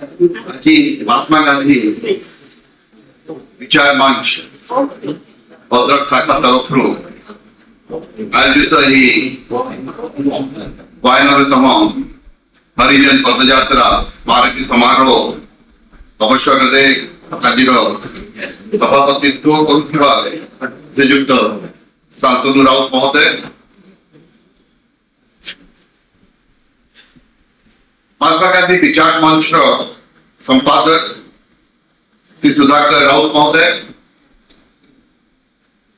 আজি महात्मा गांधी विचार मंच भद्रक शाखा तरफ आयोजित ही 92तम हरिजन पदयात्रा स्मारकी समारोह अवसर में आज सभापतित्व करुवा श्रीजुक्त शांतनु राउत महोदय, महात्मा गांधी विचार मंच संपादक श्री सुधाकर राउत महोदय,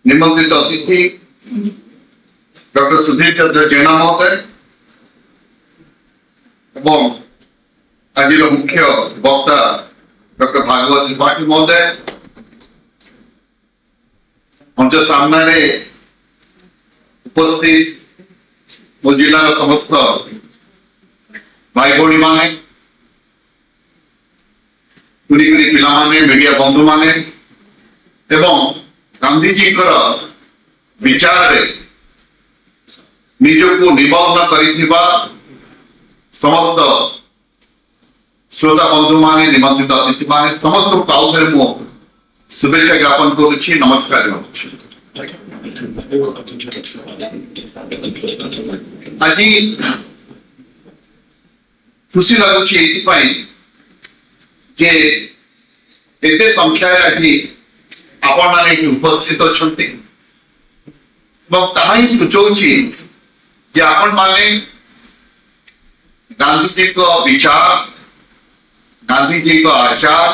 निमंत्रित अतिथि डॉक्टर सुधीर चंद्र जेना महोदय एवं आज मुख्य वक्ता डॉक्टर भागवत त्रिपाठी महोदय, मंच सामने उपस्थित मो जिलार समस्त भाई भौणी माने, कुड़ी कुड़ी पिला माने, मीडिया बंधु माने एवं गांधीजी विचार रे निजको निमग्न करिथिबा समस्त श्रोता बंधु माने, निमंत्रित अतिथि माने समस्त को आउ थे मु शुभेच्छा ज्ञापन करुछि, नमस्कार करुछि। आज खुशी लगुच जे एते संख्या आज आपण माने उपस्थित अछंती ताही सूचौछि जे आपण माने गांधीजी को विचार, गांधीजी को आचार,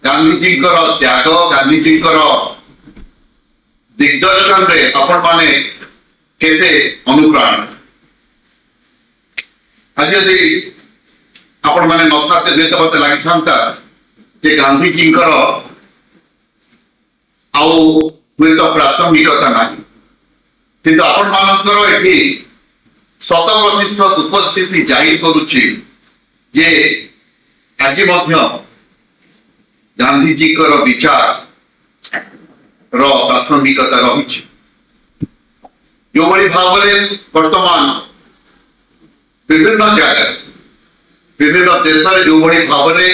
गांधीजी को त्याग, गांधीजी को दिग्दर्शन रे आपण माने केते अनुप्राण। आज यदि आपण माने नथाते देते मते लागि छांता जे गांधीजी आउ हुए तो प्रासंगिकता नहीं, किंतु आपण मानकर एठी 100% उपस्थिति जाहिर करुछि जे आज मध्य गांधीजी विचार रो प्रासंगिकता रही। जो बड़ी भाव में वर्तमान विभिन्न जगह विभिन्न देश में जो बड़ी भाव में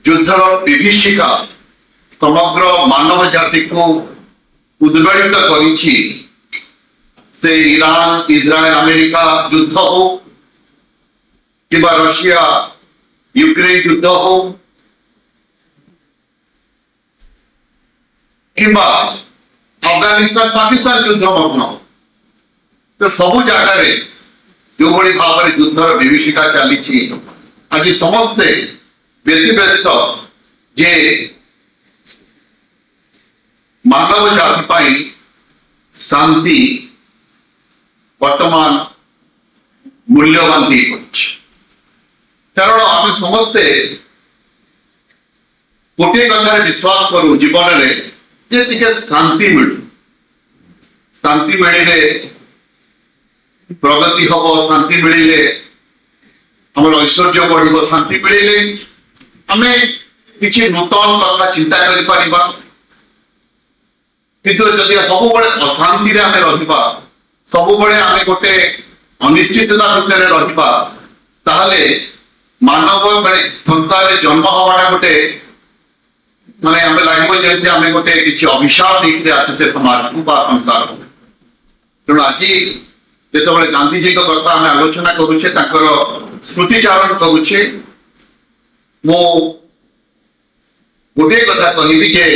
युद्धर विभीषिका समग्र मानव जाति को उद्वेलित करिछि, से ईरान, इजराइल, अमेरिका युद्ध हो कि रशिया यूक्रेन युद्ध हो कि अफगानिस्तान पाकिस्तान युद्ध तो सबु जगह जो बड़ी भाव में युद्धर विभीषिका चली आज समस्ते व्यतिव्यस्त जे मानव जाति पाई शांति वर्तमान मूल्यवान दी कारण आम समस्ते गोटे कथा विश्वास करू जीवन में जे टिके शांति मिलू, शांति मिले प्रगति हम, शांति मिले आम ऐश्वर्य बढ़, शांति मिले आम किसी नूतन कथा चिंता कर सब अशांति आम रहा, सब आम गोटे अनिश्चितता भितर रहा ताहले मानव माने संसार जन्म हवाटा गोटे माने आम लगे जमी आम गोटे किसी अभिशाप लेकर आसुचे समाज को संसार को। तेणु आज जो गांधीजी कथा आम आलोचना करुचे स्मृतिचारण करुचे मु गोटे कथा कहबी जे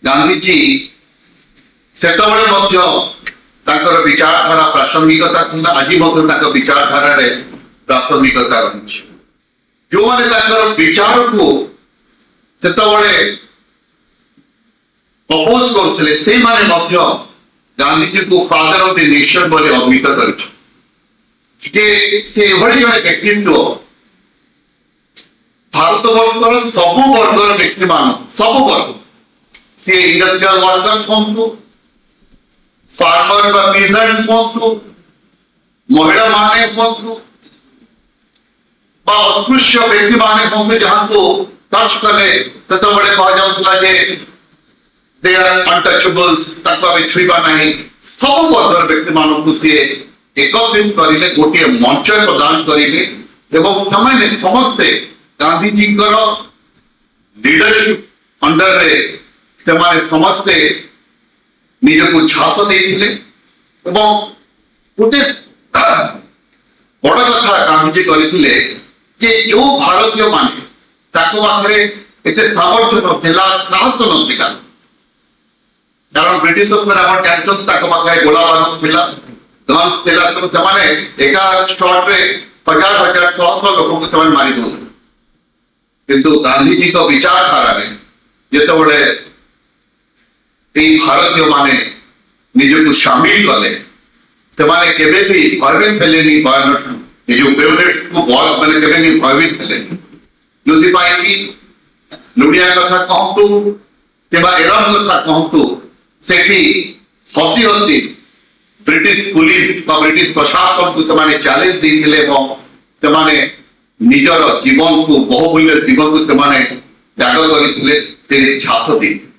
गांधीजी सेतबेले विचारधारा प्रासंगिकता आज विचारधारा प्रासंगिकता रही। जो मैंने विचार को सेतबेले अपोज करुले से माने गांधीजी को फादर ऑफ द नेशन बोले अभिहित कर व्यक्तित्व भारतवर्षर सबु वर्गर व्यक्ति मान सबु वर्ग सी इंडस्ट्रियल वर्कर्स हूँ, फार्मर पीजेंट्स हूँ, महिला माने हूँ, अस्पृश्य व्यक्ति माने हूँ जहाँ को टच कले सेतबेले कह जाउतला जे दे आर अनटचेबल्स ताको आमे छुइबा नाही। सब वर्गर व्यक्ति मानकु से एकत्रित करिले गोटे मंच प्रदान करिले ଏବଂ ସେମାନେ ସମସ୍ତେ ଗାନ୍ଧୀଜୀଙ୍କର ଲିଡରशिପ ଅଣ୍ଡରରେ ସେମାନେ ସମସ୍ତେ ନିଜକୁ ଝାସ ଦେଇଥିଲେ ଏବଂ ଗୋଟେ ବଡ କଥା ଗାନ୍ଧୀଜୀ କରିଥିଲେ ଯେ ଯୋଉ ଭାରତୀୟ ମାନେ ତାଙ୍କ ପାଖରେ ଏତେ ସାମର୍ଥ୍ୟ ନଥିଲା, ସାହସ ନଥିଲା, କାରଣ ବ୍ରିଟିଶ ମାନେ ଆପଣ ଜାଣିଛନ୍ତି ତାଙ୍କ ପାଖରେ ଗୋଲା ବାରୁଦ ଥିଲା, ଗନ୍ସ ଥିଲା, ତେଣୁ ସେମାନେ ଏକା ସଟରେ ହଜାର ହଜାର ଶହ ଶହ ଲୋକଙ୍କୁ ସେମାନେ ମାରି ଦଉଥିଲେ। କିନ୍ତୁ ଗାନ୍ଧୀଜୀଙ୍କ ବିଚାରଧାରାରେ ଯେତେବେଳେ এই ଭାରତୀୟ ମାନେ ନିଜକୁ ସାମିଲ କଲେ, ସେମାନେ କେବେ ବି ଭୟଭୀତ ହେଲେନି। ଏ ଯୋଉ ବେଓନେଟ୍ସକୁ ମାନେ କେବେ ବି ଭୟଭୀତ ହେଲେନି, ଯୋଉଥିପାଇଁ କି ଲୁଣିଆ କଥା କହନ୍ତୁ କିମ୍ବା ଏରମ କଥା କହନ୍ତୁ, ସେଠି ହସି ହସି ବ୍ରିଟିଶ ପୁଲିସ ବା ବ୍ରିଟିଶ ପ୍ରଶାସନକୁ ସେମାନେ ଚ୍ୟାଲେଞ୍ଜ ଦେଇଥିଲେ ଏବଂ ସେମାନେ ନିଜର ଜୀବନକୁ, ବହୁମୂଲ୍ୟ ଜୀବନକୁ ସେମାନେ ତ୍ୟାଗ କରିଥିଲେ, ସେ ଝାସ ଦେଇଥିଲେ।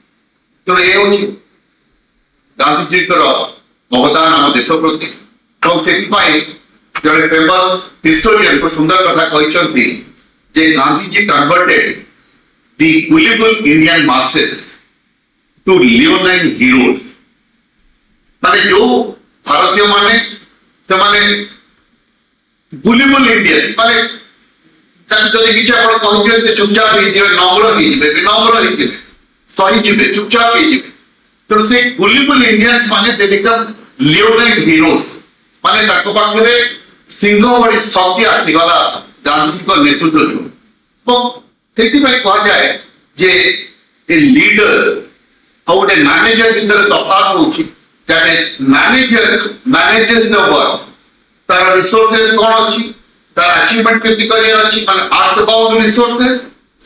ତେଣୁ ଏ ହଉଛି ଗାନ୍ଧୀଜୀଙ୍କର ଅବଦାନ ଆମ ଦେଶ ପ୍ରତି। ଏବଂ ସେଥିପାଇଁ ଜଣେ ଫେମସ୍ ହିଷ୍ଟୋରିଆନ ସୁନ୍ଦର କଥା କହିଛନ୍ତି ଯେ ଗାନ୍ଧୀଜୀ କନଭର୍ଟେଡ ଦି ଗୁଲିବୁଲ ଇଣ୍ଡିଆନ ମାସେସ୍ ଟୁ ଲିଓନାଇନ ହିରୋଜ। ମାନେ ଯୋଉ ଭାରତୀୟ ମାନେ ସେମାନେ ଗୁଲିବୁଲ ଇଣ୍ଡିଆନ୍ସ, ମାନେ ଯଦି କିଛି ଆପଣ କହିଯିବେ ସେ ଚୁପଚାପ ହେଇଯିବେ, ନମ୍ର ହେଇଯିବେ, ବିନମ୍ର ହେଇଯିବେ, ସହିଯିବେ, ଚୁପଚାପ ହେଇଯିବେ। ତେଣୁ ସେ ଗୁଲିବୁଲ ଇଣ୍ଡିଆନ୍ସ ମାନେ ଦେ ବିକମ୍ ଲିଓନାଇନ ହିରୋଜ। ମାନେ ତାଙ୍କ ପାଖରେ ସିଂହ ଭଳି ଶକ୍ତି ଆସିଗଲା ଗାନ୍ଧୀଙ୍କ ନେତୃତ୍ୱ ଯୋଗୁଁ। ଏବଂ ସେଥିପାଇଁ କୁହାଯାଏ ଯେ ଏ ଲିଡର ଆଉ ଗୋଟେ ମ୍ୟାନେଜର ଭିତରେ ତଫାତ ହଉଛି। ମ୍ୟାନେଜର ମ୍ୟାନେଜେସ୍ ଦ ୱାର୍କ, ତାର ରିସୋର୍ସେସ୍ କଣ ଅଛି, ତାର ଆଚିଭମେଣ୍ଟ କେମିତି କରିବାର ଅଛି, ମାନେ earth bound resources,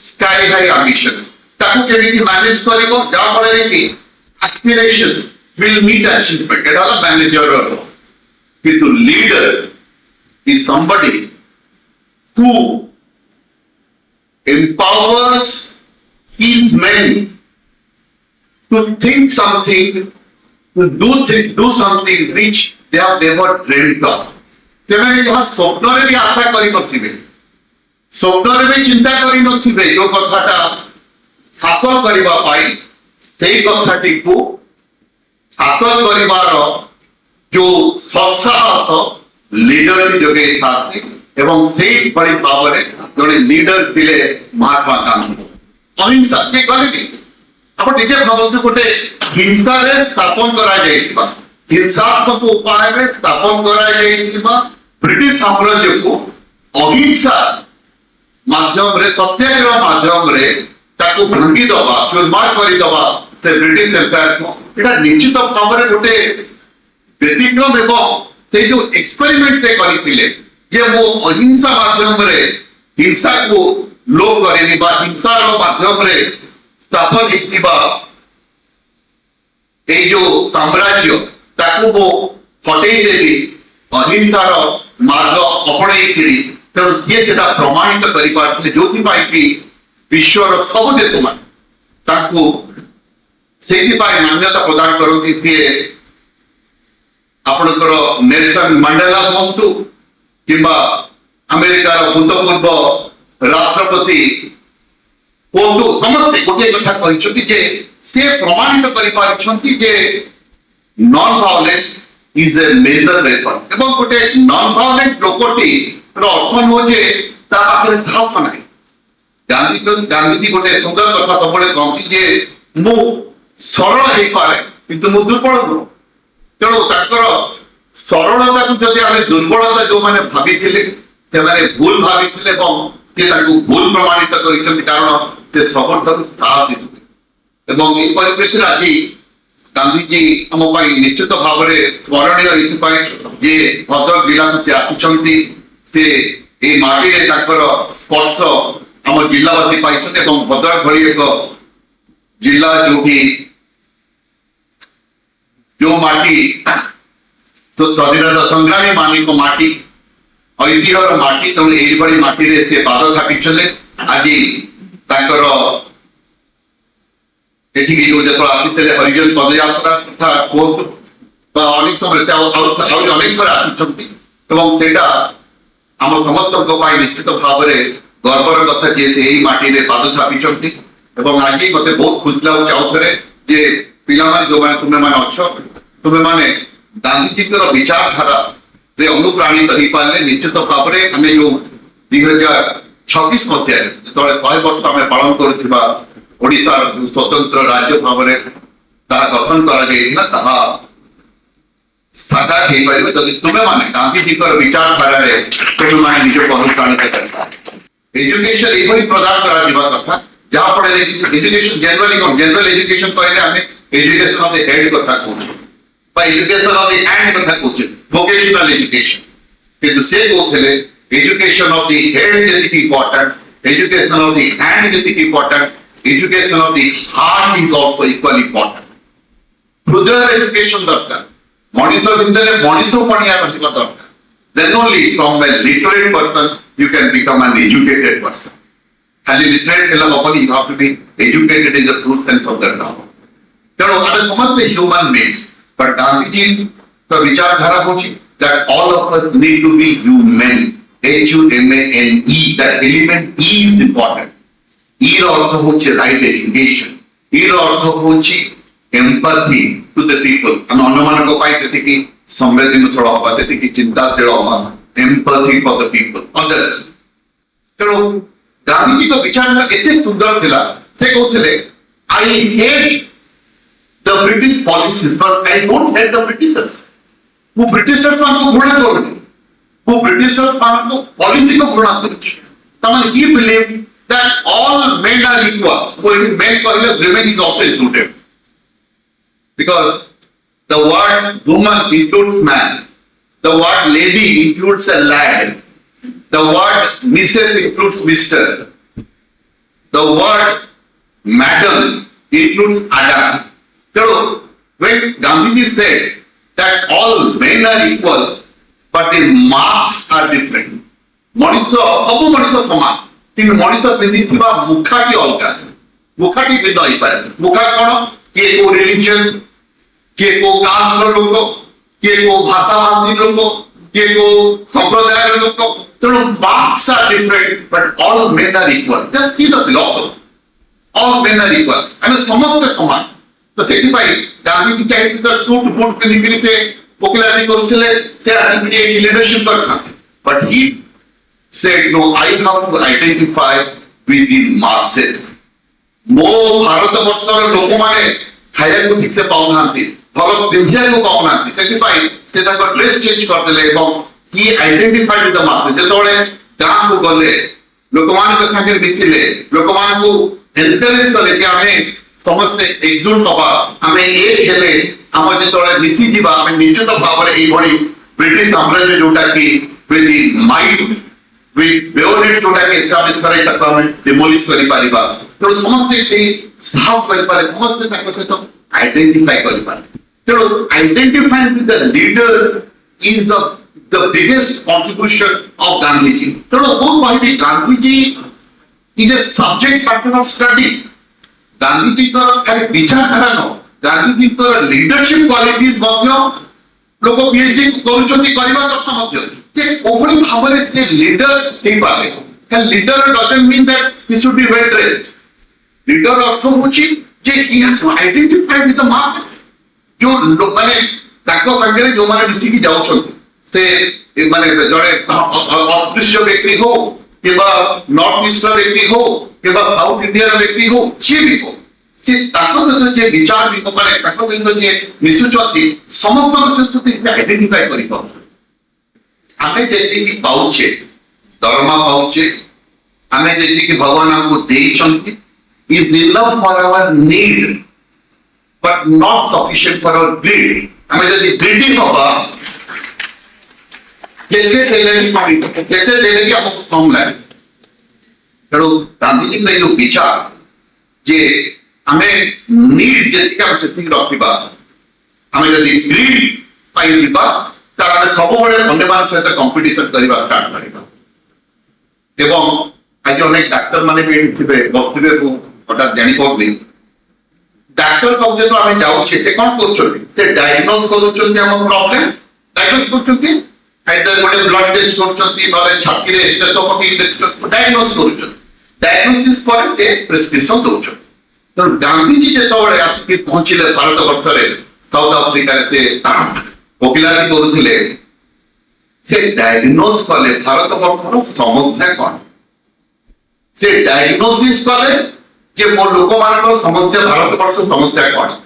sky high ambitions, ତାକୁ କେମିତି ମ୍ୟାନେଜ କରିବ ଯାହା ଫଳରେ କି aspirations will meet achievement. It is a manager. But leader is somebody who empowers his men to think something, to do something which they have never dreamt of. ସେମାନେ ଯାହା ସ୍ୱପ୍ନରେ ବି ଆଶା କରିନଥିବେ, ସ୍ୱପ୍ନରେ ବି ଚିନ୍ତା କରିନଥିବେ, ଯୋଉ କଥାଟା ହାସଲ କରିବା ପାଇଁ ସେଇ କଥାଟିକୁ ହାସଲ କରିବାର ଯୋଉ ସତ୍ସାହସ ଲିଡର ଯୋଗେଇଥାନ୍ତି। ଏବଂ ସେଇଭଳି ଭାବରେ ଜଣେ ଲିଡର ଥିଲେ ମହାତ୍ମା ଗାନ୍ଧୀ। ଅହିଂସା ସେ କହିଲେ, ଆପଣ ନିଜେ ଭାବନ୍ତୁ, ଗୋଟେ ହିଂସାରେ ସ୍ଥାପନ କରାଯାଇଥିବା, ହିଂସାତ୍ମକ ଉପାୟରେ ସ୍ଥାପନ କରାଯାଇଥିବା ବ୍ରିଟିଶ ସାମ୍ରାଜ୍ୟକୁ ଅହିଂସା ମାଧ୍ୟମରେ, ସତ୍ୟାଗ୍ରହ ମାଧ୍ୟମରେ ତାକୁ ଭାଙ୍ଗିଦବା, ଚୁରମାର କରିଦବା ସେ ବ୍ରିଟିଶ ଏମ୍ପାୟାରକୁ, ଏଇଟା ନିଶ୍ଚିତ ଭାବରେ ଗୋଟେ ବ୍ୟତିକ୍ରମ। ଏବଂ ସେଇ ଯୋଉ ଏକ୍ସପେରିମେଣ୍ଟ ସେ କରିଥିଲେ ଯେ ମୁଁ ଅହିଂସା ମାଧ୍ୟମରେ ହିଂସାକୁ ଲୋପ କରିବି ବା ହିଂସାର ମାଧ୍ୟମରେ ସ୍ଥାପନ ହେଇଥିବା ଏଇ ଯୋଉ ସାମ୍ରାଜ୍ୟ ତାକୁ ମୁଁ ହଟେଇ ଦେବି ଅହିଂସାର ମାର୍ଗ ଆପଣେଇକିରି। ତେଣୁ ସିଏ ସେଟା ପ୍ରମାଣିତ କରିପାରିଥିଲେ, ଯୋଉଥିପାଇଁ କି ବିଶ୍ୱର ସବୁ ଦେଶ ମାନେ ତାଙ୍କୁ ସେଇଥିପାଇଁ ମାନ୍ୟତା ପ୍ରଦାନ କରନ୍ତି। ସିଏ ଆପଣଙ୍କର ନେଲସନ ମଣ୍ଡେଲା ହୁଅନ୍ତୁ କିମ୍ବା ଆମେରିକାର ଭୂତପୂର୍ବ ରାଷ୍ଟ୍ରପତି ହୁଅନ୍ତୁ, ସମସ୍ତେ ଗୋଟିଏ କଥା କହିଛନ୍ତି ଯେ ସେ ପ୍ରମାଣିତ କରିପାରିଛନ୍ତି ଯେ non violence is a major weapon. ଏବଂ ଗୋଟେ ନନ୍ ଭାଓଲେଣ୍ଟ ଲୋକଟିର ଅର୍ଥ ନୁହଁ ଯେ ତା ପାଖରେ ସାହସ ନାହିଁ। ଗାନ୍ଧୀଜୀ ଗୋଟେ ସୁନ୍ଦର କଥା ସବୁବେଳେ କହନ୍ତି ଯେ ମୁଁ ସରଳ ହେଇପାରେ କିନ୍ତୁ ମୁଁ ଦୁର୍ବଳ ନୁହଁ। ତେଣୁ ତାଙ୍କର ସରଳତାକୁ ଯଦି ଆମେ ଦୁର୍ବଳତା ଯୋଉମାନେ ଭାବିଥିଲେ ସେମାନେ ଭୁଲ ଭାବିଥିଲେ ଏବଂ ସେ ତାକୁ ଭୁଲ ପ୍ରମାଣିତ କରିଛନ୍ତି, କାରଣ ସେ ସବୁଠାରୁ ସାହସୀ ଥିଲେ। ଏବଂ ଏହି ପରିପ୍ରେକ୍ଷୀରେ ଆଜି ଗାନ୍ଧୀଜୀ ଆମ ପାଇଁ ନିଶ୍ଚିତ ଭାବରେ ସ୍ମରଣୀୟ ଏଇଥିପାଇଁ ଯେ ଭଦ୍ରକ ଜିଲ୍ଲାକୁ ସେ ଆସିଛନ୍ତି, ସେ এই মাটিরে তাঁকর স্পর্শ আমার জিল্লাবাসী পাইছেন এবং ভদ্রক ভଳି এক জিল্লা যোউঠি जो माटी स्वाधीनता संग्रामी मानिक माटी ऐतिह्यर माटी, तेणु यही माटी रे से पाद थापिछले। आज तांकर एठिकी जो जतो आसीतले हरिजन पदयात्रा तथा कोर्ट अनेक समय से अनेक थर आसीछंती এবং সেটা ଆମ ସମସ୍ତଙ୍କ ପାଇଁ ନିଶ୍ଚିତ ଭାବରେ ଗର୍ବର କଥା ଯେ ସେ ଏଇ ମାଟିରେ ପାଦ ଥାପିଛନ୍ତି ଏବଂ ଆଜି ମତେ ବହୁତ ଖୁସି ଲାଗୁଛି ଆଉ ଥରେ ଯେ ପିଲାମାନେ ଯୋଉମାନେ ତୁମେମାନେ ଅଛ ତୁମେମାନେ ଗାନ୍ଧିଜୀଙ୍କର ବିଚାରଧାରାରେ ଅନୁପ୍ରାଣିତ ହେଇପାରିଲେ ନିଶ୍ଚିତ ଭାବରେ ଆମେ ଯୋଉ 2026 ମସିହାରେ ଯେତେବେଳେ 100 ବର୍ଷ ଆମେ ପାଳନ କରୁଥିବା ଓଡ଼ିଶାର ସ୍ୱତନ୍ତ୍ର ରାଜ୍ୟ ଭାବରେ ତାହା ଗଠନ କରାଯାଇଥିଲା ତାହା ସାକାର ହେଇପାରିବ ଯଦି ତୁମେମାନେ ଗାନ୍ଧିଜୀଙ୍କର ବିଚାରଧାରାରେ ତୁମେମାନେ ନିଜକୁ ଅନୁପ୍ରାଣିତ କରିବ ଏଜୁକେସନ ଏଭଳି ପ୍ରଦାନ କରାଯିବା କଥା ଯାହା ଫଳରେ ଏଜୁକେସନ ଜେନେରାଲ ଏଜୁକେସନ କହିଲେ ଆମେ ଏଜୁକେସନ ଅଫ ଦ ହେଡ୍ କଥା କହୁଛୁ ବା ଏଜୁକେସନ ଅଫ ଦ ହ୍ୟାଣ୍ଡ କଥା କହୁଛୁ ଭୋକେସନାଲ ଏଜୁକେସନ କିନ୍ତୁ ସେ କହୁଥିଲେ education of the head ଯେତିକି important education of the hand ଯେତିକି important education of the heart is also equally important hୃଦୟ education ଦରକାର ମଣିଷ ଭିତରେ ମଣିଷ ପଣିଆ ରହିବା ଦରକାର then only from a literate person you can become an educated person ଖାଲି literate ହେଲା ହବନି you have to be educated in the true sense of the term ତେଣୁ ଆମେ ସମସ୍ତେ human beings but ଗାନ୍ଧୀଜୀ ତ ବିଚାରଧାରା ହେଉଛି that all of us need to be human HUMANE, that element E is important. E ର ଅର୍ଥ ହେଉଛି right education. E ର ଅର୍ଥ ହେଉଛି empathy to the people. ଆମେ ଅନ୍ୟମାନଙ୍କ ପାଇଁ ସେତିକି ସମ୍ବେଦନଶୀଳ ହବା ସେତିକି ଚିନ୍ତାଶୀଳ ହବା empathy for the people, others. ତେଣୁ ଗାନ୍ଧୀଜୀଙ୍କ ବିଚାରଧାରା ଏତେ ସୁନ୍ଦର ଥିଲା ସେ କହୁଥିଲେ I hate the British policies but I don't hate the Britishers. ମୁଁ ବ୍ରିଟିଶର୍ସ ମାନଙ୍କୁ ଘୃଣା କରୁନି who Britishers ମାନଙ୍କୁ policy को घृणा କରୁଛି ସେମାନେ he believe that all men are equal when men କହିଲେ women is also included because the word woman includes man the word lady includes a lad the word Mrs includes Mr the word madam includes Adam so when Gandhiji said that all men are equal but the masks are different ମଣିଷ ସବୁ ମଣିଷ ସମାନ କିନ୍ତୁ ମଣିଷ ପିନ୍ଧିଥିବା ମୁଖାଟି ଅଲଗା ମୁଖାଟି ଭିନ୍ନ ହେଇପାରେ ମୁଖା କଣ କିଏ କୋଉ ରିଲିଜିୟନ କିଏ କୋଉ କାଷ୍ଟର ଲୋକ କିଏ କୋଉ ଭାଷାଭାଷୀ ଲୋକ କିଏ କୋଉ ସମ୍ପ୍ରଦାୟର ଲୋକ ତେଣୁ masks are different but all men are equal just see the philosophy all men are equal ଆମେ ସମସ୍ତେ ସମାନ ତ ସେଥିପାଇଁ ଗାନ୍ଧୀଜୀ ଚାହିଁଥିଲେ ସୁଟ ବୁଟ ପିନ୍ଧିକିରି ସେ Popularity କରୁଥିଲେ ସେ ଆସିକି ଲିଡରशिପ କରିଥାନ୍ତି but he said no I have to identify with the masses ମୋ ଭାରତ ବର୍ଷର ଲୋକମାନେ ଖାଇବାକୁ ଠିକ ସେ ପାଉନାହାନ୍ତି ଭଲ ପିନ୍ଧିବାକୁ ପାଉନାହାନ୍ତି ସେଥିପାଇଁ ସେ ତାଙ୍କ ଡ୍ରେସ ଚେଞ୍ଜ କରିଦେଲେ ଏବଂ he identified with the masses ଯେତେବେଳେ ଗାଁକୁ ଗଲେ ଲୋକମାନଙ୍କ ସାଙ୍ଗରେ ମିଶିଲେ ଲୋକମାନଙ୍କୁ ଏନକରେଜ କଲେ ଯେ ଆମେ ସମସ୍ତେ ଏକଜୁଟ ହବା ଆମେ ଏକ ହେଲେ ଆମର ଯେତେବେଳେ ମିଶିଯିବା ଆମେ ନିଶ୍ଚିତ ଭାବରେ ଏଇଭଳି ବ୍ରିଟିଶ ସାମ୍ରାଜ୍ୟ ଯୋଉଟା କି with the might with bayonet ଯୋଉଟା କି establish କରାଇ ତାକୁ ଆମେ demolish କରିପାରିବା ତେଣୁ ସମସ୍ତେ ସେଇ ସାହସ କରିପାରେ ସମସ୍ତେ ତାଙ୍କ ସହିତ ଆଇଡେଣ୍ଟିଫାଇ କରିପାରେ ତେଣୁ identifying with the leader is the biggest contribution of Gandhiji ତେଣୁ ମୁଁ କହିବି Gandhiji is a subject matter of study ଗାନ୍ଧୀଜୀଙ୍କର ଖାଲି ବିଚାରଧାରା ନୁହଁ ଗାନ୍ଧୀଜୀଙ୍କର ଲିଡରशिପ କ୍ୱାଲିଟିଜ ମଧ୍ୟ ଲୋକ ପିଏଚଡି କରୁଛନ୍ତି କରିବା କଥା ମଧ୍ୟ ଯେ କୋଭଳି ଭାବରେ ସେ ଲିଡର ହେଇପାରେ leader doesn't mean that he should be well dressed leader ଅର୍ଥ ହେଉଛି ଯେ he has to identify with the masses ଯୋଉ ମାନେ ତାଙ୍କ ସାଙ୍ଗରେ ଯୋଉମାନେ ମିଶିକି ଯାଉଛନ୍ତି ସେ ମାନେ ଜଣେ ଅସ୍ପୃଶ୍ୟ ବ୍ୟକ୍ତି ହଉ କିମ୍ବା ନର୍ଥ ଇଷ୍ଟର ବ୍ୟକ୍ତି ହଉ କିମ୍ବା ସାଉଥ ଇଣ୍ଡିଆର ବ୍ୟକ୍ତି ହଉ ଯିଏ ବି ହଉ ସେ ତାଙ୍କ ସହିତ ଯିଏ ବିଚାର ମାନେ ତାଙ୍କ ସହିତ ଯିଏ ମିଶୁଛନ୍ତି ସମସ୍ତଙ୍କ ସହିତ ସେ ଆଇଡେଣ୍ଟିଫାଇ କରିପାରୁଛନ୍ତି ଆମେ ଯେତିକି ପାଉଛେ ଦରମା ପାଉଛେ ଆମେ ଯେତିକି ଭଗବାନ ଆମକୁ ଦେଇଛନ୍ତି is enough for our need but not sufficient for our greed ଆମେ ଯଦି greedy ହବା ଯେତେ ଦେଲେ ବି ଆମକୁ କମ ଲାଗେ ତେଣୁ ଗାନ୍ଧୀଜୀଙ୍କ ଏଇ ଯୋଉ ବିଚାର ଯେ ଆମେ ନିଡ୍ ଯେତିକି ଆମେ ସେତିକି ରଖିବା ଆମେ ଯଦି ଗ୍ରୀଡ ପାଇଁ ଯିବା ତାହେଲେ ଆମେ ସବୁବେଳେ ଅନ୍ୟମାନଙ୍କ ସହିତ କମ୍ପିଟିସନ କରିବା ଷ୍ଟାର୍ଟ କରିବା ଏବଂ ଆଜି ଅନେକ ଡାକ୍ତର ମାନେ ବି ଏଠି ଥିବେ ବସିଥିବେ ମୁଁ ହଠାତ୍ ଜାଣିପାରୁନି ଡାକ୍ତର ପାଖକୁ ଯେହେତୁ ଆମେ ଯାଉଛେ ସେ କଣ କରୁଛନ୍ତି ସେ ଡାଇଗ୍ନୋଜ କରୁଛନ୍ତି ଆମ ପ୍ରୋବ୍ଲେମ ଡାଇଗ୍ନୋଜ କରୁଛନ୍ତି आइदर गोटे ब्लड टेस्ट करछंती नले छाती रे स्टेथोस्कोपी डायग्नोस करछन डायग्नोसिस पर से प्रेस्क्रिप्शन दउछन तो गांधी जी जेतबळे आसी पहुंचिले भारत वर्ष रे साउथ अफ्रीका रे से वकिलाती करूथिले से डायग्नोस कले भारत वर्षर समस्या कौन से डायग्नोसिस कले जे मो लोक मानकर समस्या भारत वर्ष समस्या कौन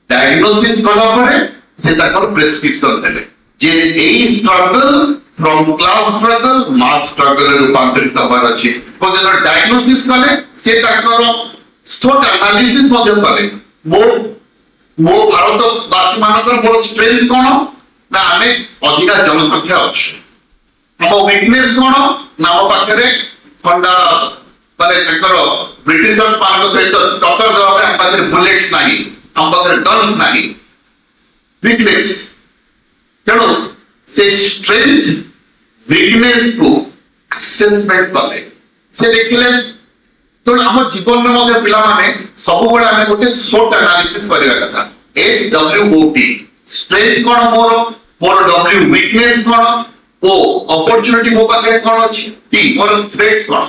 डायग्नोसिस कला परे से ताकर प्रेस्क्रिप्शन देले जे एई struggle from class struggle mass struggle रूपांतरित होबार अछि तो जे डायग्नोसिस कले से ताकर शॉर्ट एनालिसिस मध्ये कले मो भारत वासी मानकर मोर स्ट्रेंथ कोन ना आमे अधिक जनसंख्या अछि हम वीकनेस कोन ना हम पाखरे फंडा माने ताकर ब्रिटिशर्स मान सहित टक्कर देबा हम पाखरे बुलेट्स नाही हम पाखरे गन्स नाही वीकनेस तेणु से स्ट्रेंथ वीकनेस को असेसमेंट कले से देखिले तो हम जीवन में मध्य पिला माने सब बळे हम गोटे शॉर्ट एनालिसिस करिया कथा SWOT स्ट्रेंथ कोन मोर W वीकनेस कोन ओ अपॉर्चुनिटी मो पाखरे कोन अछि T मोर थ्रेट्स कोन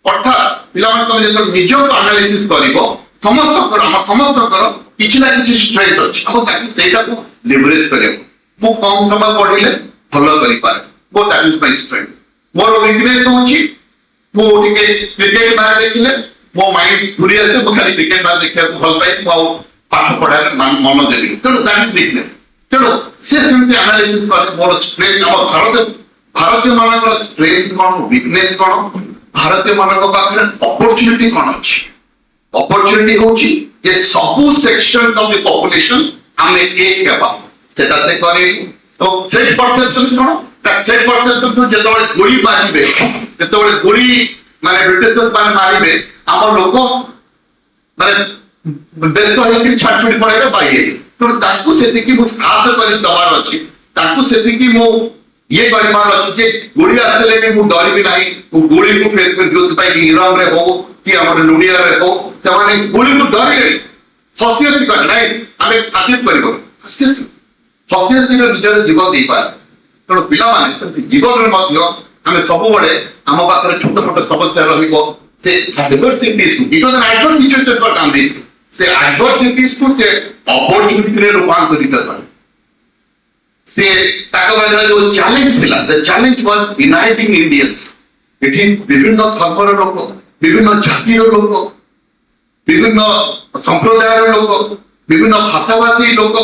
अर्थात पिला माने तुम जे निज एनालिसिस करिवो समस्त कर किछि ना किछि स्ट्रेंथ अछि हम ताकि सेटा को लेवरेज करियो मो कम समय पढिले भलो करि पारे मो दैट इज माय स्ट्रेंथ मोर वीकनेस होछि मो टिके क्रिकेट मैच देखिले मो माइंड घुरी आसे मो खाली क्रिकेट मैच देखिया को भल पाई मो पाठ पढा मन देबी तो दैट इज वीकनेस तेणु से सेमती एनालिसिस करे मोर स्ट्रेंथ हम भारतीय मानकर स्ट्रेंथ कोन वीकनेस कोन भारतीय मानक पाखरे अपॉर्चुनिटी कोन अछि अपॉर्चुनिटी होछि जे सबु सेक्शंस ऑफ द पॉपुलेशन हमें एक हेबा सेटा से करी तो थ्रेट परसेप्शन कोन थ्रेट परसेप्शन तो जेतोळे गोली मारिबे जेतोळे गोली माने ब्रिटिशर्स माने मारिबे हमर लोक माने देश होई छाड़ छुड़ी पळेबे बाइए तो ताकू सेति की साहस करी दबार अछि ताकू सेति की मो ये परिमाण अछि जे गोली आसले भी मु डरी भी नाही वो गोली को फेस कर जोत पाई इरान रे हो कि हमर लुडिया रे हो से माने गोली को डरी हसियसी कर नाही हमें खातिर करबो हसियसी रे निजर जीवन दे पार तो पिला माने जीवन रे मध्य हमें सब बड़े हम पाखरे छोट छोट समस्या रहिबो से एडवर्सिटीज को it was an adverse situation for Gandhi से एडवर्सिटीज को से अपॉर्चुनिटी रे रूपांतरित कर से ताको बाजरा जो चैलेंज थिला the challenge was uniting Indians एठी विभिन्न धर्मर लोक विभिन्न जातिर लोक विभिन्न संप्रदायर लोक विभिन्न भाषाभाषी लोक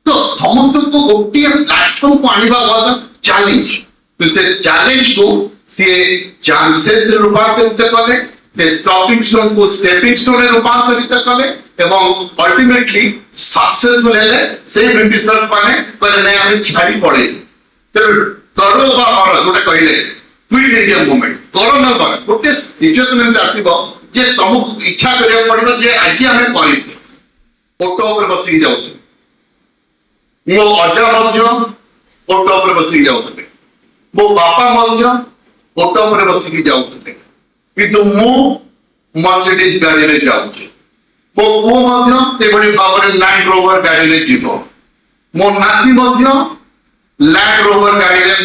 तो समस्त को गोटे प्लेटफॉर्म को आनिबा वाला चैलेंज तो से चैलेंज को से चांसेस रे रूपांतरित कले से स्टॉपिंग स्टोन को स्टेपिंग स्टोन रे रूपांतरित कले एवं अल्टीमेटली सक्सेसफुल हेले से ब्रिटिशर्स माने कहले नै हम छाड़ी पड़े तो करो बा और गोटे कहले क्विट इंडिया मूवमेंट करो न बा गोटे सिचुएशन में आसीबो जे तुम इच्छा करिया पड़िबो जे आज हमें करी ऑटो ऊपर बसी जाउ मो अजा मध्य ऑटो ऊपर बसी जाउते मो बापा मध्य ऑटो ऊपर बसी जाउते किंतु मो मर्सिडीज गाड़ी रे जाउछी मो पुओ मध्य से बड़ी भाବରେ लैंड रोवर गाड़ी रे जीवो मो नाती मध्य लैंड रोवर गाड़ी रे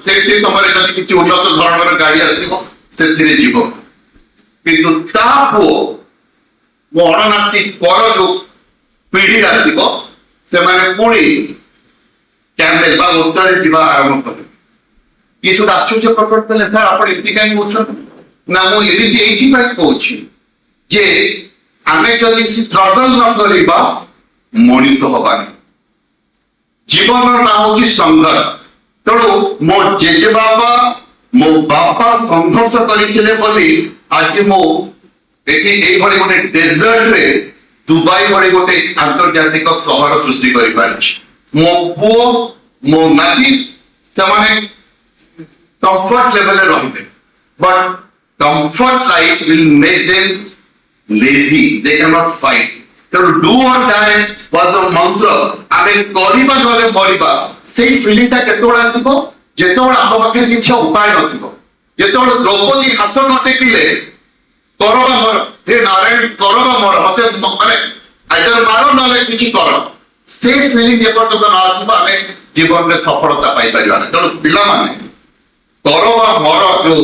से समय जदि किछि उन्नत धरणर गाड़ी आसीबो सेथिरे जीवो किंतु ता पुओ मो अणनाती पर जो पीढ़ी आसीबो से माने पुणी कैमेल बा उतरे जीवा आरंभ करे ये सब आश्चर्य प्रकट कले सर आपण एति काई होछन ना मो एति एति बात कहूछि जे आमे जदि स्ट्रगल न करिबा मनीष हबानी जीवन ना होछि संघर्ष तेणु मो जेजे बापा संघर्ष करिथिले बोली आज मो एति एई भली गोटे डेजर्ट रे दुबई भली गोटे अंतर्जातिक शहर सृष्टि करि पारिछि मो पुओ मो नाती समाने कंफर्ट लेवल रे रहिबे but comfort life will make them lazy, they cannot fight. So do or die was a mantra. आमे करिबा नले मरिबा सेही फीलिंग ता केतोळा आसीबो जेतोळ आम पाखे किछ उपाय नथिबो जेतोळ द्रौपदी हाथ न टेकिले करबा मर हे नारायण करबा मर मते माने आइदर मारो नले किछ कर से फीलिंग जे पर्यंत न आसीबो आमे जीवन में सफलता पाई परिबा ना तेणु पिला माने कर वा मर जो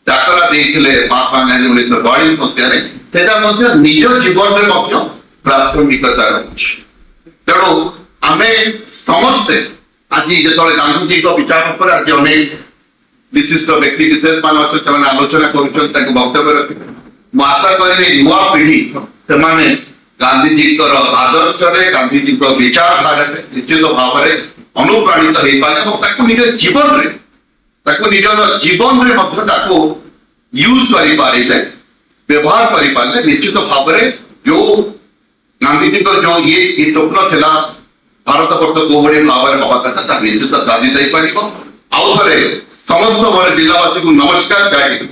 डाकरा देइथिले महात्मा गांधी 1942 मसीह रे सेटा मध्य निज जीवन रे मध्य प्रासंगिकता रही तेणु आमे समस्ते आज जो गांधी जी विचार पर आज अनेक विशिष्ट व्यक्ति विशेष मान अच्छे से आलोचना कर वक्तव्य रखिए मु आशा करी नुआ पीढ़ी से गांधीजी आदर्श गांधीजी विचारधारा निश्चित भाव में अनुप्राणित हो पारे निज जीवन रे निजर जीवन रे यूज कर पारे व्यवहार कर पारे निश्चित भाव में जो गांधीजी जो ये स्वप्न थिला भारत वर्ष को भाव में हवा कथा निश्चित साधित हो पार आउ थे समस्त मोर जिलावासी को नमस्कार जय हिंद।